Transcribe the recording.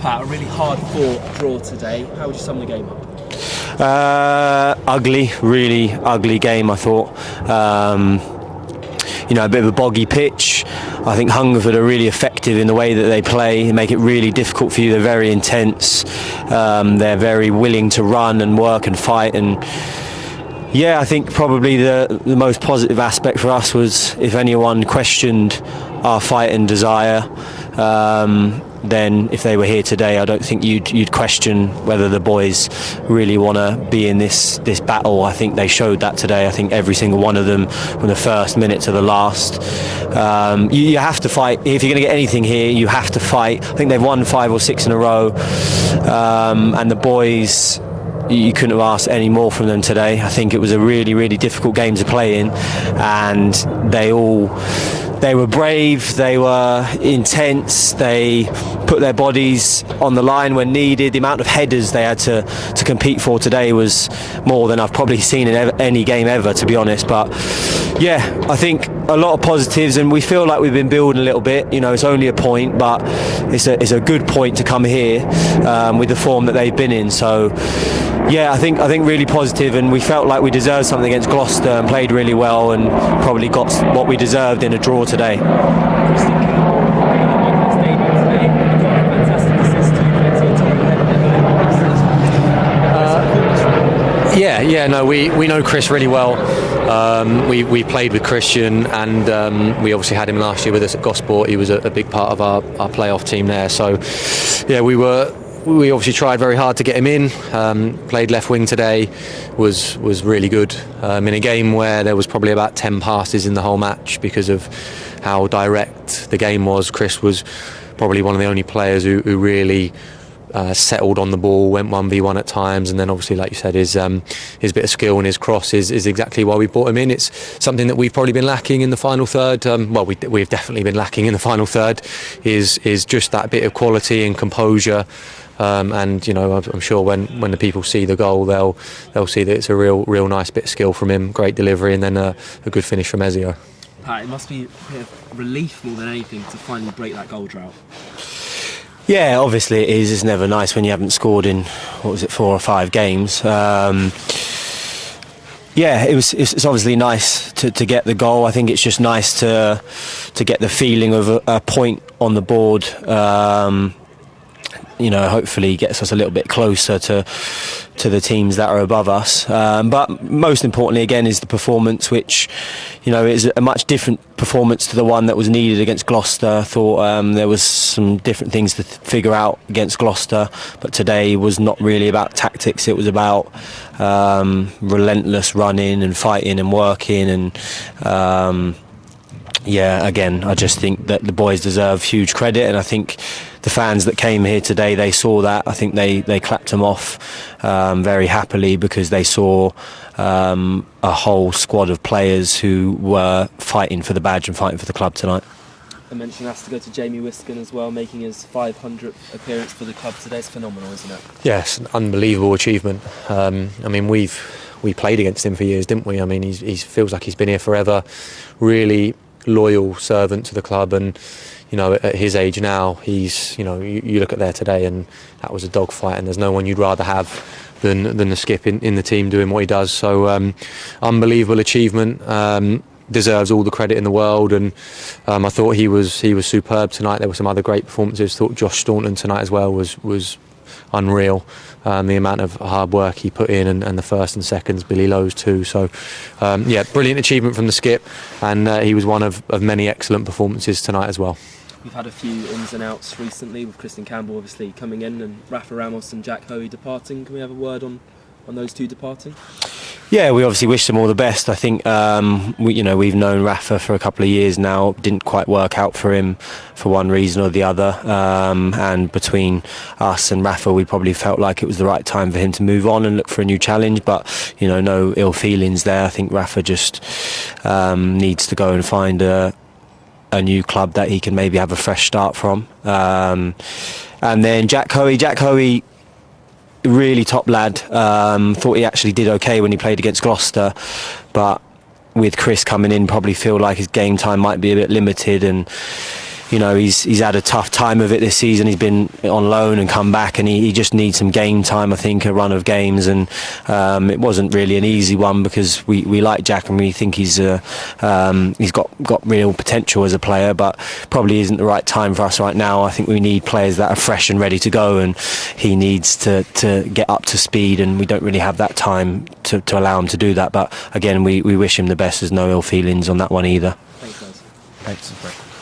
Pat, a really hard-fought draw today. How would you sum the game up? Ugly, really ugly game, I thought. A bit of a boggy pitch. I think Hungerford are really effective in the way that they play. They make it really difficult for you. They're very intense. They're very willing to run and work and fight. And yeah, I think probably the most positive aspect for us was if anyone questioned our fight and desire, then if they were here today, I don't think you'd question whether the boys really want to be in this battle. I think they showed that today. I think every single one of them, from the first minute to the last. You have to fight. If you're going to get anything here, you have to fight. I think they've won 5 or 6 in a row. And the boys, you couldn't have asked any more from them today. I think it was a really, really difficult game to play in. And they were brave, they were intense, they put their bodies on the line when needed. The amount of headers they had to compete for today was more than I've probably seen in any game ever, to be honest. But yeah, I think a lot of positives, and we feel like we've been building a little bit. It's only a point, but it's a good point to come here with the form that they've been in. So yeah, I think really positive, and we felt like we deserved something against Gloucester and played really well and probably got what we deserved in a draw today. We know Chris really well. We played with Christian, and we obviously had him last year with us at Gosport. He was a big part of our playoff team there. So yeah, we obviously tried very hard to get him in. Played left wing today, was really good. In a game where there was probably about 10 passes in the whole match because of how direct the game was. Chris was probably one of the only players who really settled on the ball, went 1v1 at times, and then obviously, like you said, his bit of skill and his cross is exactly why we brought him in. It's something that we've probably been lacking in the final third. We've definitely been lacking in the final third. Is just that bit of quality and composure. And I'm sure when the people see the goal, they'll see that it's a real nice bit of skill from him, great delivery, and then a good finish from Ezio. Pat, it must be a bit of relief more than anything to finally break that goal drought. Yeah, obviously it is. It's never nice when you haven't scored in 4 or 5 games. It's obviously nice to get the goal. I think it's just nice to get the feeling of a point on the board. Hopefully gets us a little bit closer to the teams that are above us. But most importantly, again, is the performance, which, is a much different performance to the one that was needed against Gloucester. I thought there was some different things to figure out against Gloucester, but today was not really about tactics. It was about relentless running and fighting and working and again, I just think that the boys deserve huge credit, and I think the fans that came here today, they saw that. I think they clapped them off very happily because they saw a whole squad of players who were fighting for the badge and fighting for the club tonight. A mention has to go to Jamie Wiskin as well, making his 500th appearance for the club today. It's phenomenal, isn't it? Yes, an unbelievable achievement. We played against him for years, didn't we? He feels like he's been here forever. Really loyal servant to the club, and at his age now, he's you look at there today, and that was a dogfight, and there's no one you'd rather have than the skip in the team doing what he does. So unbelievable achievement. Deserves all the credit in the world, and I thought he was superb tonight. There were some other great performances. Thought Josh Staunton tonight as well was unreal. The amount of hard work he put in, and the first and seconds, Billy Lowe's too. So brilliant achievement from the skip, and he was one of many excellent performances tonight as well. We've had a few ins and outs recently, with Kristen Campbell obviously coming in and Rafa Ramos and Jack Hoey departing. Can we have a word on those two departing? Yeah, we obviously wish them all the best. I think we've known Rafa for a couple of years now. Didn't quite work out for him for one reason or the other. And between us and Rafa, we probably felt like it was the right time for him to move on and look for a new challenge. But no ill feelings there. I think Rafa just needs to go and find a new club that he can maybe have a fresh start from. And then Jack Hoey. Really top lad. Thought he actually did okay when he played against Gloucester, but with Chris coming in, probably feel like his game time might be a bit limited, and you know, he's had a tough time of it this season. He's been on loan and come back, and he just needs some game time, I think, a run of games. And it wasn't really an easy one because we like Jack and we think he's got real potential as a player, but probably isn't the right time for us right now. I think we need players that are fresh and ready to go, and he needs to get up to speed, and we don't really have that time to allow him to do that. But again, we wish him the best. There's no ill feelings on that one either. Thanks, guys. Thanks.